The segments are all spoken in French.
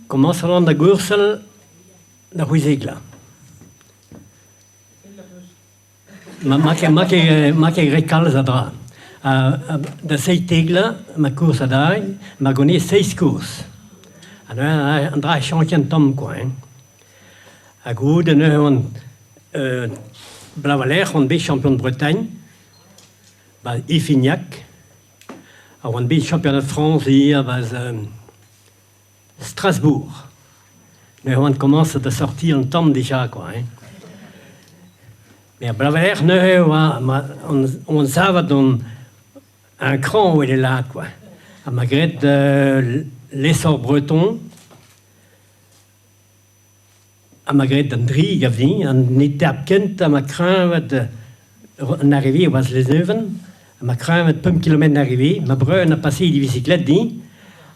commençons da Gursel da Huizegla. Ma che recalza da dra. Da 6 tegla, ma course a dai, ma gonné 6 courses. Andra champion tom quoi. A goed en on Blavaler on be champion de Bretagne. Ba Ifignac. On be champion de France hier was Strasbourg. Mais on commence à sortir en tom déjà quoi. Mais à Blavaler on savait dans un cran où il est là quoi. À Maghreb l'essor breton. À Maghreb d'Andri, gavni, en étape kent, à ma crainte d'arriver was les Neuven, à ma crainte de 1 km d'arrivée, ma brun a passé des bicyclettes dit,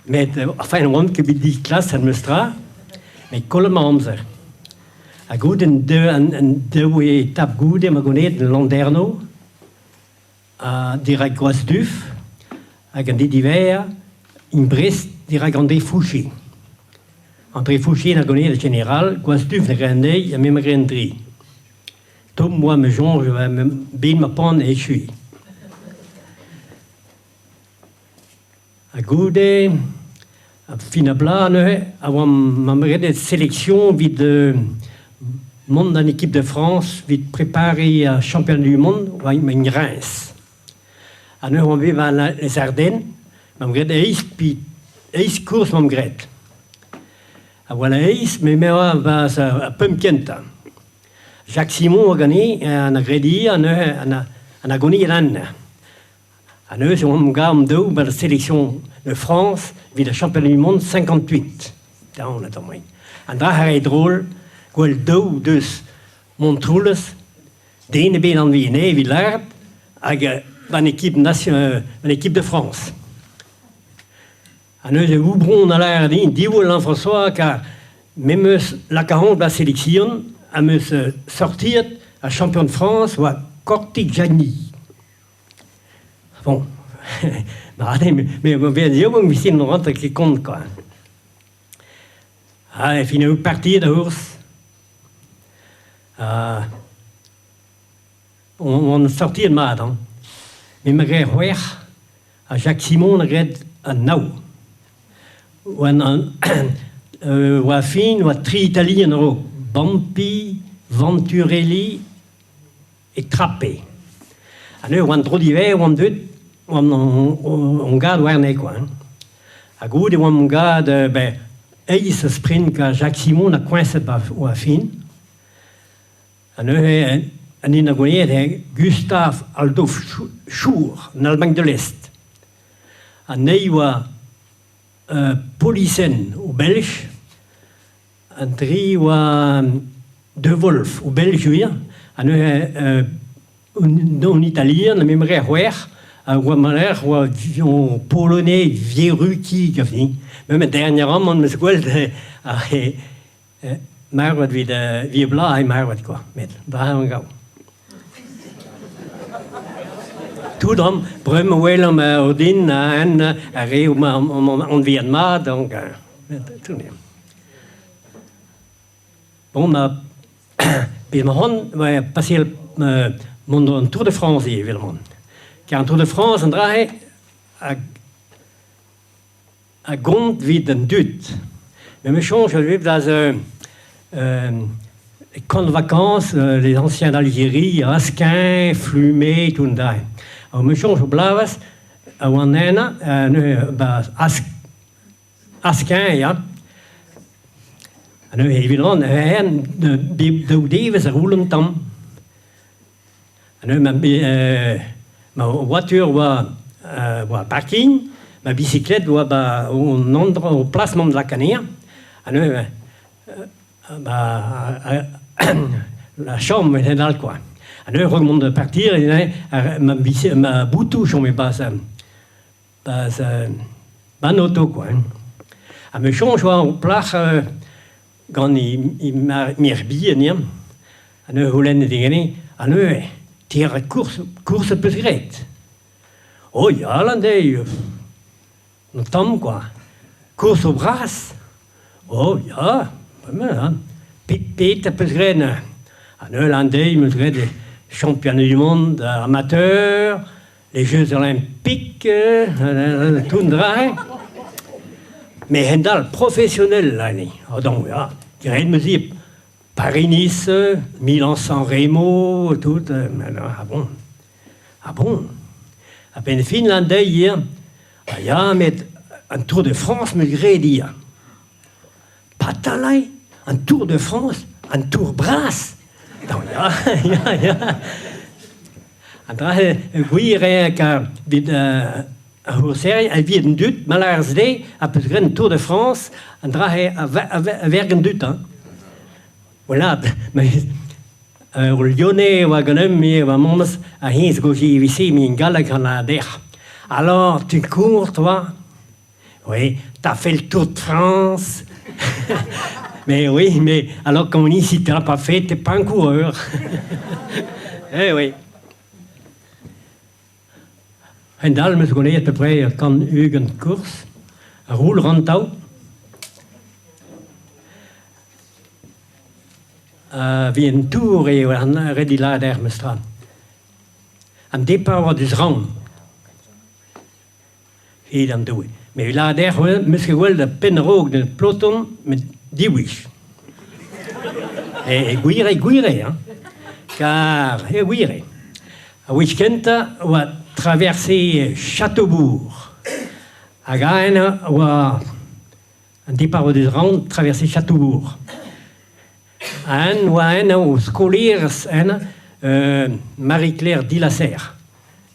mais enfin on que dit classe à Mustra, mais collemamser. À goed en deux étapes good, ma gonné de Landerneau, à direct Guasduf, à Gandhi d'hiver, in Brest, direct André Fouché. André Fouché n'a connu le général, Guasduf n'a gagné, et même Rendry. Tom, moi, me jonge, je vais bien me prendre et je suis. À Goudé, à Finablane, avant ma sélection, vite monde dans l'équipe de France, vite préparé à champion du monde, ou à une Reims. À nous, on vit dans les Ardennes, ma regarde 10 courses, ma regarde. Voilà, mais va à Pumpkinta. Jacques Simon a gagné, on a grédit, on a gagné l'année. On a eu un gars de la sélection de France, vu le championnat du monde 58. On a tombé. On a eu drôle, quoi, 2 ou 2 Montroules, d'une bien en Viennet, Villard, avec une équipe de France. On a eu Houbron à l'air dit François, car même la 40 de la sélection, à me sortir à champion de France ou à Cortigani. Bon, mais on vient dire, mais c'est une rente qui compte quoi. Ah, et finalement, partir de Ours. On sortit de Madan. Mais malgré Roer, à Jacques Simon, on regarde à Nau. Ou à fin, ou à 3 Italiens, Bampi, Venturelli et Trappé. Alors, on a trop d'hiver, on garde Werner, quoi. À Goude, on garde, ce sprint que Jacques Simon a coincé à fin. Alors, on a gagné Gustave Adolphe Schur, en Allemagne de l'Est. On a Policen au Belge, André ou De Wolf au Belge, en Italien, on a même Roer, ou Polonais, Vieruki, même dernièrement, on me dit, Marwad wie bla et Marwad quoi, mais vraiment gau. Tout d'homme, brûme well am ordin an arrêt on vient ma donc tout bien. Bon ma puis on va passer mon Tour de France évidemment. Car un Tour de France on draait à Gond wie den Dut. Mais me change je vivre dans les camps de vacances, les anciens d'Algérie, Asquin, Flumet, tout ça. Alors, je change au Blavas, à Wanena, Asquin, ja. Alors, évidemment, de Davis roulant tam. Alors, ma voiture va parking, ma bicyclette va au placement de la canne. Alors, la chambre était dans le coin. Alors, je remonte de partir, et ma boutouche, on me passe un auto, quoi. À me change au plat, quand il m'a mis bien, alors, je l'ai dit, alors, tire course petite. Oh, il y a l'un des, nous tombe, quoi. Course au bras. Oh ja, Peter Pesgren, en Hollandais, des championnats du monde amateurs, les Jeux olympiques, tout draai. Mais Hendal, professionnel, là, donc, ja, rien de musique. Paris-Nice, Milan-San Remo, tout. Ah bon? Ah bon? À peine Finlandais hier. Ah ja, mais un Tour de France me gré pas talai, un Tour de France, un Tour Brasse. Donc ja. Andra guire ka vid serie a vid dut malars de a peut Tour de France, andra a vergen dut hein. Voilà, mais au Lyonnais ou à Ganem, à Mons, à Hins, Gogi, ici, mais une gala canadaire. Alors, tu cours, toi? Oui, t'as fait le Tour de France. Mais oui, mais alors, comme on dit, si tu l'as pas fait, t'es pas un coureur. Eh oui. Hendal, je connais à peu près quand eu une course, à Roule Rantau. Wie een tour en reddi la d'Hermestra. Am départ var dus ram. Heel am doe. Mais la d'Her, monsieur wel de penroog de peloton met diwish. Et guire, hein. Car, guire. A Wichkenta wa traversé Châteaubourg. A Gaëna wa un départ var dus ram traversé Châteaubourg. Un aux scolaires, Marie-Claire Dilasserre.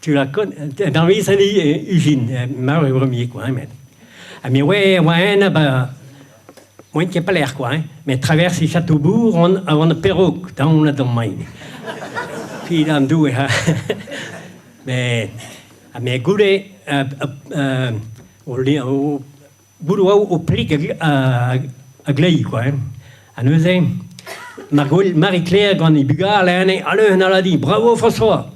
Tu la connais? Dans les années, Eugène, Marie Premier, quoi. Mais ouais, moi, qui n'ai pas l'air, quoi. Mais traverse Châteaubourg, on a perroque, dans le domaine. Puis, dans deux, mais goulé, au boulot, au pli à Gley, quoi. À nous, Marie-Claire, quand il buga, elle a dit bravo François.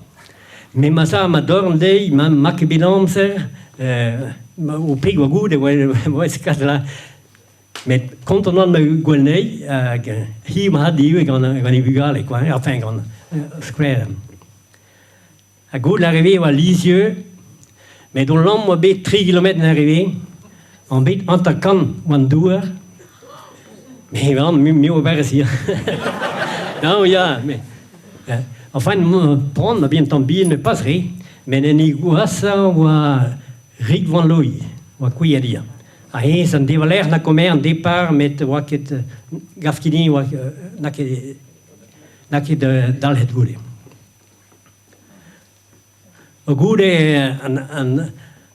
Mais ma ça m'a dormi, ma bilancer, au pays de goût, là. Mais quand on a me guenné, il m'a dit quand il buga, quoi, enfin, quand square. À goût l'arrivée à Lisieux, mais dans l'homme, on a 3 km d'arrivée, on a en tant qu'un mais wel, mieux versie. Non, ja, mais. Enfin, prendre bien ton billet ne passerait, mais n'est pas ça ou Rick Van Looy, ou quoi y a dire. Ah, c'est un dévaler, n'a comme un départ, mais ou qui est Gafkini, ou n'a qui dans le goût. Au goût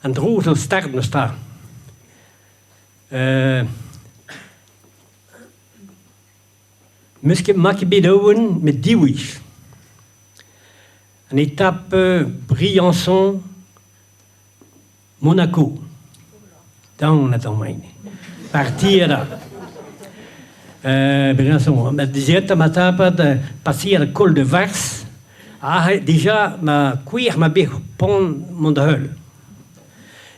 un drôle de start, ne star. Misschien mag je bedoelen met Diwish. Een étape Briançon, Monaco. Dan het domein. Partir là. Briançon. Maar die étape de passer le col de Vars. Ah, déjà ma cuir ma big pont Mondeheul.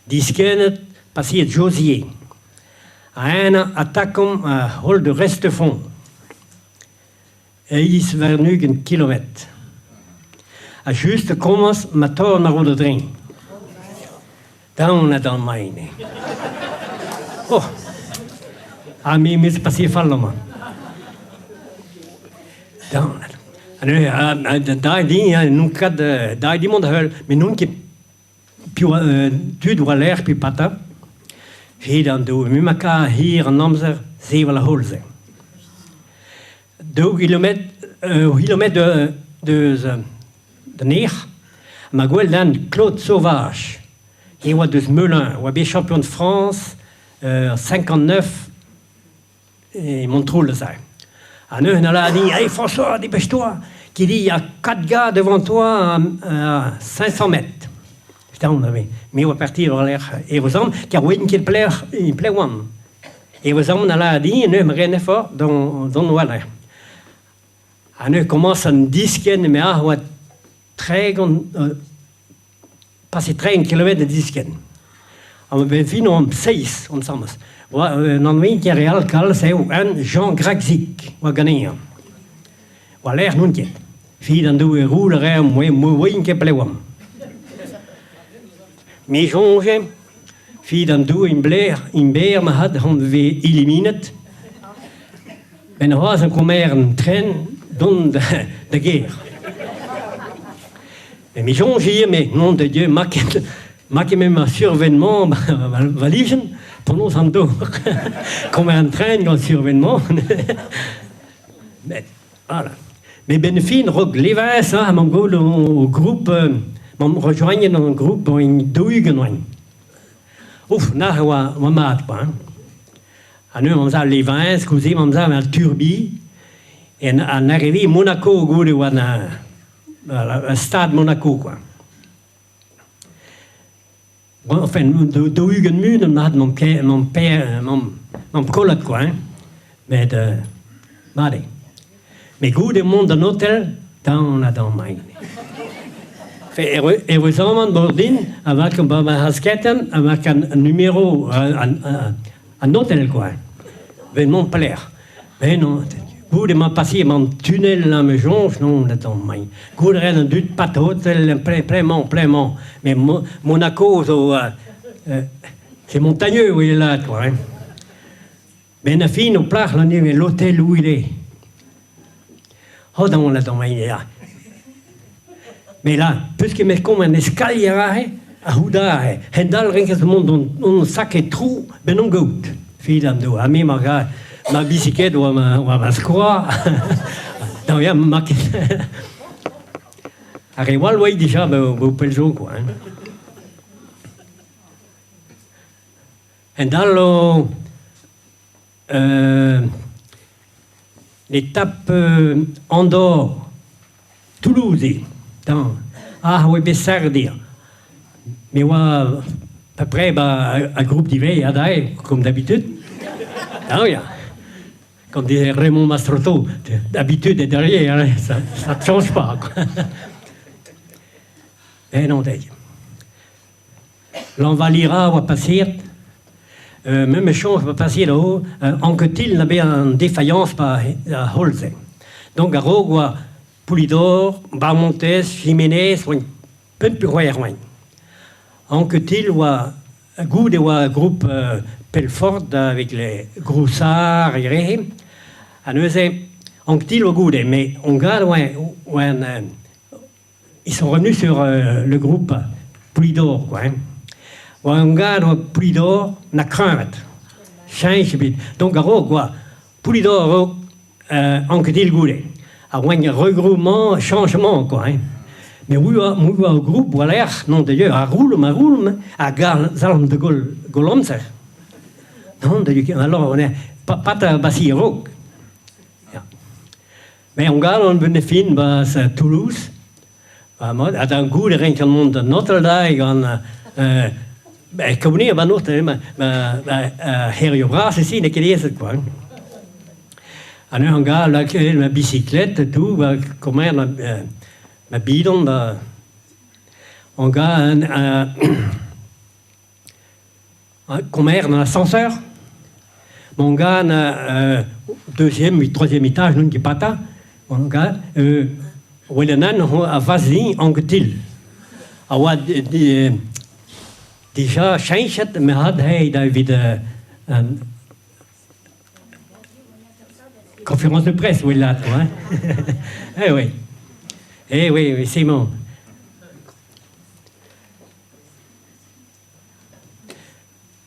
Die scannet passer Josier. En attaquons à Hol de Restefond. Et il is nu een kilometer. A juste commence ma tour naar de dring. Dan het domein. Oh. A mí me passer fallo man. Dan. En daar die nunca daar die Mondeheul, mais nunca più tu dois l'air più pata. He dan doe mi maka hier en Amzer 7 holze. 2 kilomètres de neer, ma gueule dan Claude Sauvage. Il y a deux Melun, il y a champion de France, 59, et Montreux, ça. À nous, on a dit, hey François, dépêche-toi, qui dit, il y a 4 gars devant toi à 500 mètres. Putain, on avait, mais on va partir vers l'air, et vous en, car oui, il plaît one. Et vous en, on a dit, nous, on a rien fort dans le l'air. À nous, commence à disken, mais à passer 3 kilomètres de disken. we vinden om 6 om samen. Dan weet je real kal zei en Jean Graxic, wat ganeen. Wat leer nun je. Fie dan doe roule rem, mooi een keer plewam. Mais jonge, fie dan doe in beer, maar had gaan we eliminet. Ben was een kommer een train don de guerre. Et mais jonge hier, mais nom de Dieu, maak même un survêtement valise pour nous en dos. Comme un train dans le survêtement. Mais voilà. Mais ben fin rog leva ça mon go au groupe mon rejoindre dans un groupe in dougen. Ouf, na wa mat pas. Anu on ça les vins, scusi, on ça un turbi et en arrivé Monaco go de wana stade Monaco quoi. Enfin, dougen mu on had mon père mon collègue quoi. Mais de mardi. Mais goed de monde d'un hôtel, dans la domaine. Heureusement, Bordin, avec un hasketten, avec un numéro, un hôtel, quoi. Ben, mon plaire. Mais non, goed de m'a passé mon tunnel dans la maison, non, la domaine. Goed de rien du pas hôtel, pleinement. Mais Monaco, c'est montagneux où il est là, quoi. Ben, la fille nous place l'hôtel où il est. Oh, dans la domaine là. Mais là, puisque me comme un escalier à Houda, et dans le reste du monde, on sac et trou, ben non goûte. Fille d'Amdo, à ma bicyclette ou ma squaw. Non, il y a ma. Arrive à l'ouïe déjà, vous pouvez le jouer, quoi. Et dans l'étape Andorre, Toulouse, dans oui, Bessardia. Mais moi, après, un groupe d'hiver, comme d'habitude. Ah oui, comme dit Raymond Mastroto, d'habitude est derrière, ça ne change pas. Et non, l'Envalira va passer. Même chose va passer là-haut, Anquetil n'avait une défaillance par Holze. Donc, à Rogua, Poulidor, Barmontes, Jiménez, un peu plus loin. Anquetil, un goût de groupe Pelfort avec les Groussards et Ré. Anquetil, au goût, mais on garde, ils sont revenus sur le groupe Poulidor, quoi. On garde Poulidor, na crainte. Change vite. Donc, quoi, Poulidor, Anquetil, goût. À un regroupement, changement, quoi. Mais oui, au groupe, voilà, non d'ailleurs, à Roulm, à Zalm de Golomser. Non, d'ailleurs, alors, on est pas de Bassiro. Mais on garde, on venait fin, à Toulouse. À un goût de rien que le monde de Notre-Dame, comme on va notre, Heriobras, ici, il y a quoi. On a ma bicyclette, tout, comment ma bidon, on a comment un ascenseur, on a un deuxième, troisième étage, non qui pata, on a un vaseline en gutil. Déjà, changé, mais il y a conférence de presse, oui, là, toi. Hein? Oui, c'est bon.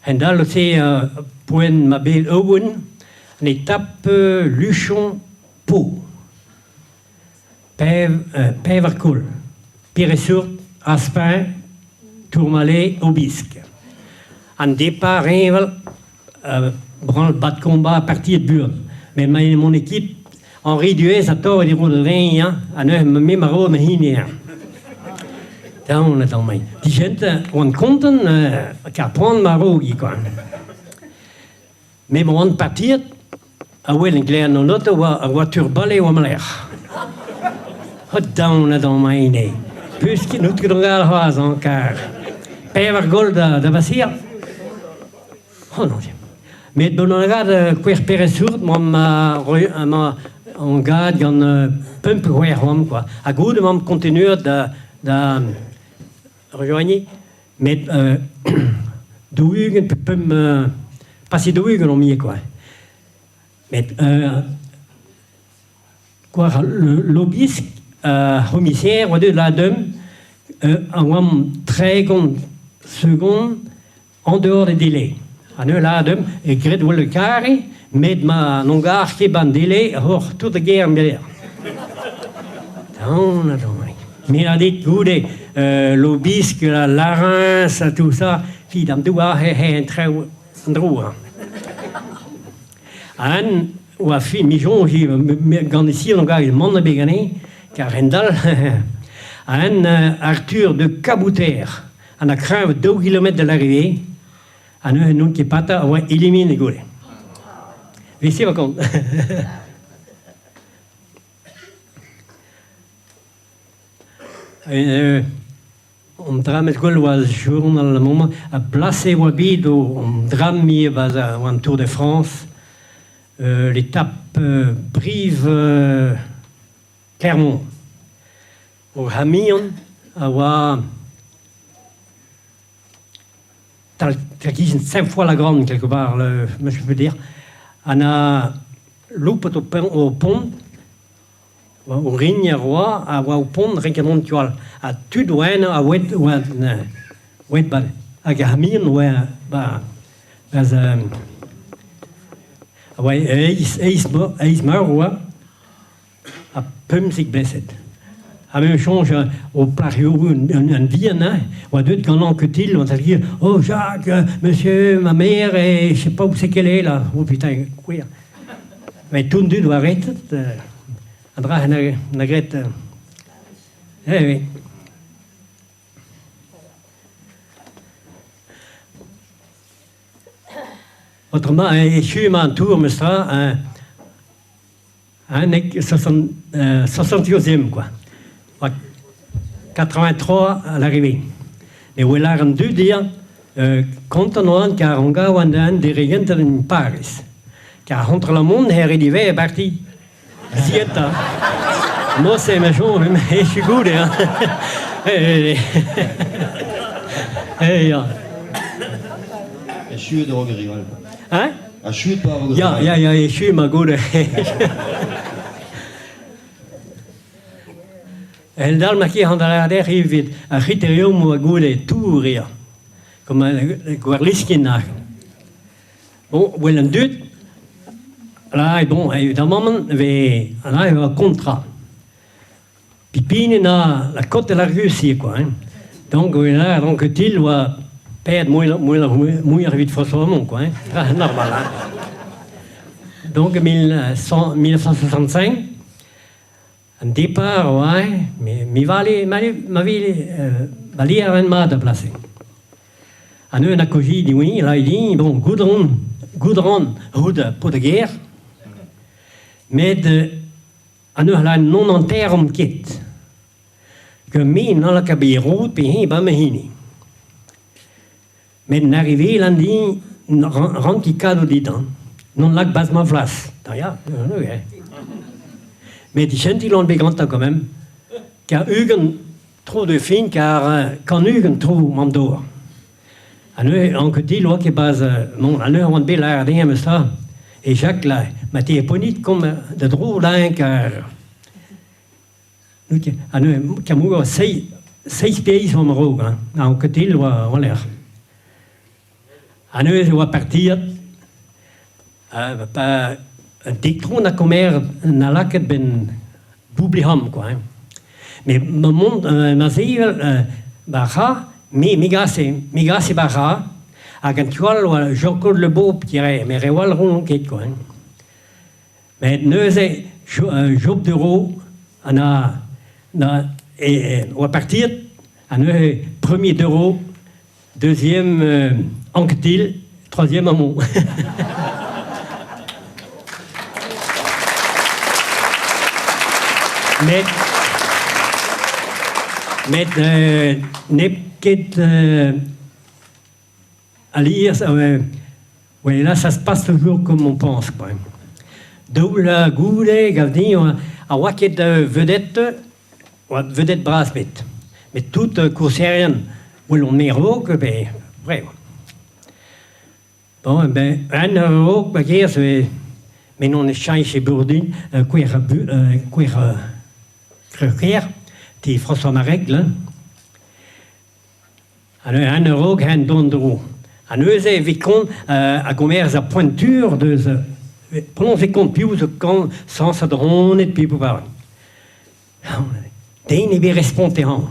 Et là, c'est point ma belle Owen, une étape Luchon-Pau. Pévercoul, Piresurt, Aspin, Tourmalet, Aubisque. En départ, branle-bas de combat à partir de Burne. Mais mon équipe, Henri Duez, a tort de rien, à ne même à mais hier. Dans la domaine. Die gente, on compte qu'à prendre ma roue, quoi. Mais mon partir, à Welling, non autre, à voiture balai ou à l'air. Dans la domaine. Puisque nous regardons encore. Pévergol de Bassia, Oh non, mais bon, on regarde quoi Peressourt, moi, on regarde qu'on pump quoi. À goût de mon continue de rejoindre, mais d'où peut me passer d'où on m'y quoi. Mais quoi, le lobbyiste commissaire ou de la dame, en 30 secondes en dehors des délais. En la dame, et grade le carré, mais ma longueur qui est ban délai, hors toute guerre derrière. Mais il a dit, goûtez, lobbyiste, la larynx, tout ça, qui dame doit un très droit. En ou a fait mijon qui quand ici on a le monde bégané car Rendal en Arthur de Cabouter en a craint 2 km de l'arrivée en un nom qui pata ou élimine les goulets. Ici va compte. On drame gol was journal le moment a placé wabido on drame mi va un Tour de France. L'étape Brive-Clermont. Au Hamillon, qui est 5 fois la grande, quelque part, je peux dire. On a loupé au pont, au Rigne Roi, au pont de Rincamont-Tual. À Tudouane, à Wetban. À Hamillon, ouais, eis marwa a pumsig blessed. A même change au plario un Vienne, ou à deux gagnants que il, on va dire, oh Jacques, monsieur, ma mère, et je sais pas où c'est qu'elle est là. Oh putain, quoi. Mais tout le monde doit arrêter. Andra, nagrette. Eh oui. Autrement, je suis en tour, mais ça, un 71e, quoi. 83 à l'arrivée. Mais où il a rendu dire, quand on a car on a un dirigeant in Paris. Car entre le monde, il est parti. Zieta. Moi, c'est méchant, mais je suis good, hein. Je suis de Roguerival. Hein? Je suis pas Roguerival. Ja, je suis ma good. El dal ma qui andra arrive a criterium ou a gode touria. Comme guarliskin. Bon, wel un dut. Là, bon, évidemment, on a un contrat. Pipine na la côte de la Russie, quoi. Hein. Donc, là, donc, il doit perdre moins vite forcément, quoi. Hein. Normal, hein. Donc, 1965, un départ, ouais, mais ma vie, avant de placer. À nous, on a cogé, dit oui, là, il dit, bon, Goudron, route pour de guerre, mais à nous, là, non en terme quitte, que mine dans la cabine route, puis bah, mais hini. Mais n'arrivé, là, dit, rentre qui cadeau dedans, non là, basse ma place. Mais die gente l'ont béganté quand même, car Hugen trop de fin, car quand Hugen trouve Mandor, à nous, on dit, là, qui base, non, à nous, on dit, là, rien, mais ça, et Jacques, là, m'a été ponite comme de drôle, là, car, à nous, Camouga, 6 pays sont morts, hein, on dit, là, on l'air. À nous, on va partir, pas, dictron na comer na laket ben bubliham quoi. Hein. Mais mon monde maziel baha mi gase baha agentual ou Jean-Claude Lebeau tirait mais rewal ron ket quoi. Hein. Mais neuze job d'euro ana na et on va partir à ne premier d'euro, deuxième Anquetil, troisième Amont. Mais n'est qu'être à lire Oui, là, ça se passe toujours comme on pense, quoi. D'où la goulet, gavdi, à waket vedette brasbet. Mais toute coursière, où l'on met roque, ben, vrai. Bon, ben, un roque, ben, c'est, mais non, on change chez Bourdin, Croquer, qui François Marek, là. Alors, un roque, un don de roue. Un euse vicon à commerce à pointure de prononcer compte plus quand sans sa drone et puis pour parler. T'es une bien responsable.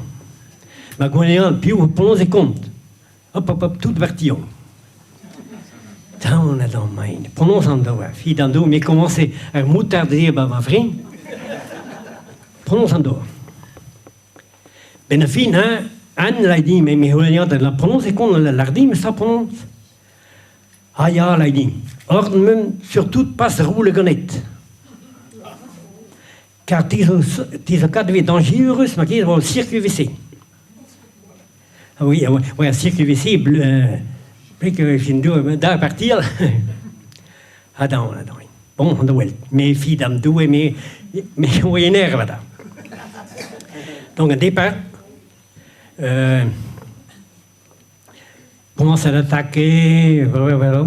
Ma gouverneur plus prononcer compte. Hop, tout parti. Tant on a dans main. Prononce en dos. Fille dans dos, mais commencez à moutarder, ma frère. Prononce en dos. Ben, fin, hein. Anne l'a dit, mais la prononce compte, l'a dit, mais ça prononce. Ah, ya, l'a dit. Ordre même, surtout, pas se roule gonette. Car tes cas devaient dangereux, mais qui est circuit WC. Ah oui, un circuit WC, plus que je ne dois partir. Ah, non. Bon, on doit. Mes filles, dame, doué, mais on est nerveux, là. Donc, un départ. Commence à l'attaquer, voilà.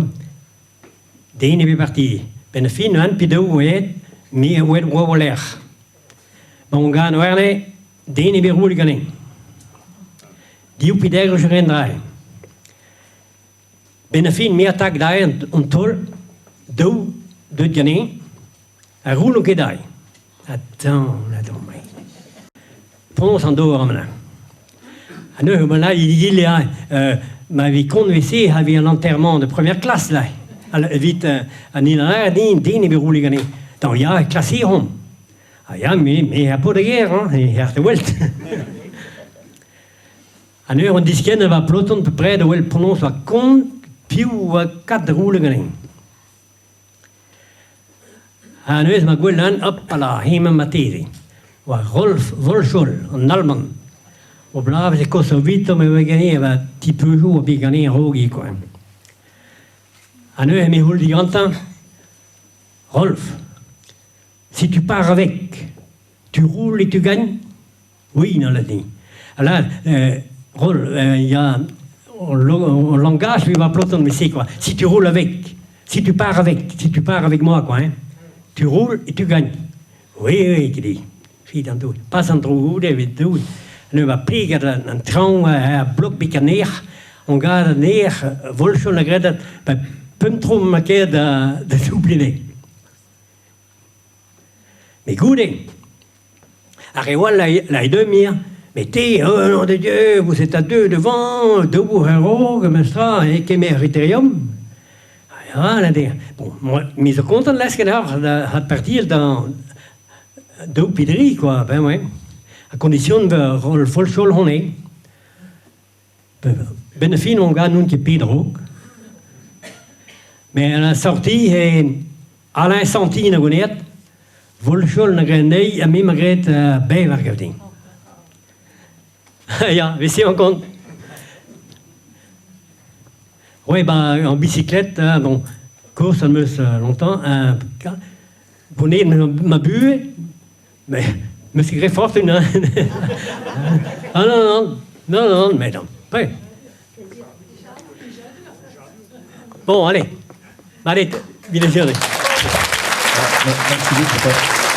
Deen est parti. Ben fin, un peu de ouet, mais ouet ou l'air. Bon, gagne, ouais, deen est roule gagné. Dieu pidère, je rendrai. Ben fin, mi attaque d'ailleurs, un tour, deux gagné, un roule qui d'aille. Attends, prononce en dehors, maintenant. Là, il m'avait convaincu, avait un enterrement de première classe, là. Vite, à Nîmes, dîne et roule gagné. Donc, il y a classé rond. Ah, il y a, mais il n'y a pas de guerre, hein, il y a de welt. On dit qu'il y a un peloton à peu près de où elle prononce à compte, puis ou à 4 roules gagné. Nous, ma gueule, hop, là, il m'a maté. Rolf Wolschol, en allemand. Au brave, c'est qu'on se vite, mais on va gagner un petit peu jour, puis gagner un rogue, quoi. À nous, mais vous le dites, Rolf, si tu pars avec, tu roules et tu gagnes? Oui, il en a dit. Alors, Rolf, il y a un langage, il va peloton, mais c'est quoi? Si tu roules avec, si tu pars avec moi, quoi, hein, tu roules et tu gagnes. Oui, il dit. Fille dans tout. Pas en trop, David, tout. Nu va pliegen een trouw blok neer, on gaat neer, vol schon agredat, bij puntrum marqué de doubliner. Mais goûtez, arrive la demi, mettez, oh nom de Dieu, vous êtes à deux devant, debout héros, comme ça, et qui mériterium. Ah, là, bon, moi, mise au compte, laisse que là, à partir dans deux pideri, quoi, ben ouais. À condition de Rolf Wolschol on est. Ben fin, on gagne un qui pidro. Mais à la sortie, Alain Santi na gonet, Wolschol na grenei, à mi magret bever gavding. Ja, we zien compte. Oui, ben, en bicyclette, bon, course, ça me longtemps. Bonnet m'a bu, mais. Mais c'est très fort, une. Ah non, mais non. Ouais. Bon, allez, villageois. Merci beaucoup.